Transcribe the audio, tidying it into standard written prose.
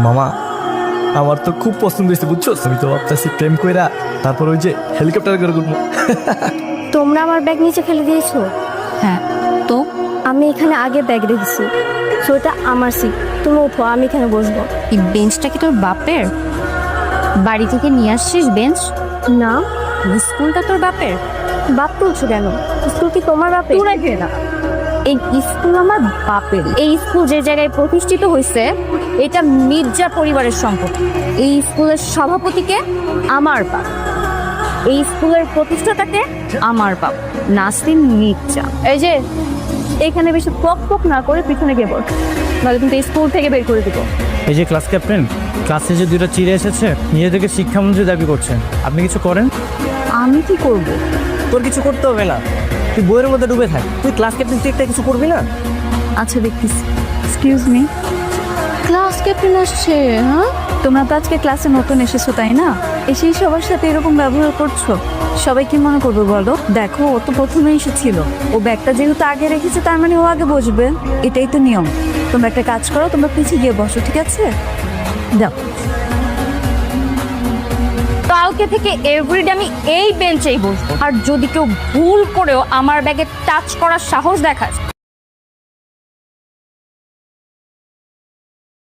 মামা আমার তো খুব পছন্দ হয়েছে বুঝছো, আমি তো ভাবতেছি প্রেম কইরা তারপর ওই যে হেলিকপ্টার করে ঘুরবো। তোমরা আমার ব্যাগ নিচে ফেলে দিয়েছো। হ্যাঁ তো আমি এখানে আগে ব্যাগ রেখেছি, তো এটা আমার সিট। তুমি উঠো, আমি এখানে বসবো। এই বেঞ্চটা কি তোর বাপের? বাড়ি থেকে নিয়ে আসছিস বেঞ্চ? না, স্কুলটা তোর বাপের? বাপ তুলছো কেন? স্কুল কি তোমার বাপের? এই স্কুল আমার বাপের। এই স্কুল যে জায়গায় প্রতিষ্ঠিত হয়েছে এটা মির্জা পরিবারের সম্পত্তি। এই স্কুলের সভাপতিকে আমার বাপ, এই স্কুলের প্রতিষ্ঠাতাকে আমার বাপ, নাসরিন মির্জা। এই যে এখানে বেশি পক পক না করে পিছনে গিয়ে বল, নাহলে কিন্তু এই স্কুল থেকে বের করে দিব। এই যে ক্লাস ক্যাপ্টেন, ক্লাসে যে দুইটা চিড়ে এসেছে নিজেদেরকে শিক্ষামন্ত্রী দাবি করছেন, আপনি কিছু করেন? আমি কি করব? তোর কিছু করতে হবে না, তুই বইয়ের মধ্যে ডুবে থাক, তুই ক্লাস ক্যাপ্টেন তুই একটা কিছু করবি না? আচ্ছা দেখতেছি। এক্সকিউজ মি, ক্লাস ক্যাপ্টেন আসছে? হ্যাঁ, তোমরা তো আজকে ক্লাসে নতুন এসেছো তাই না? এসেই সবার সাথে এরকম ব্যবহার করছো, সবাই কি মনে করবে বলো? দেখো ও তো প্রথমে এসেছিল, ও ব্যাগটা যেহেতু আগে রেখেছে তার মানে ও আগে বসবে, এটাই তো নিয়ম। তোমরা একটা কাজ করো, তোমরা পিছিয়ে গিয়ে বসো, ঠিক আছে? যাও। কালকে থেকে এভরিডে আমি এই বেঞ্চেই বসবো, আর যদি কেউ ভুল করেও আমার ব্যাগে টাচ করার সাহস দেখাস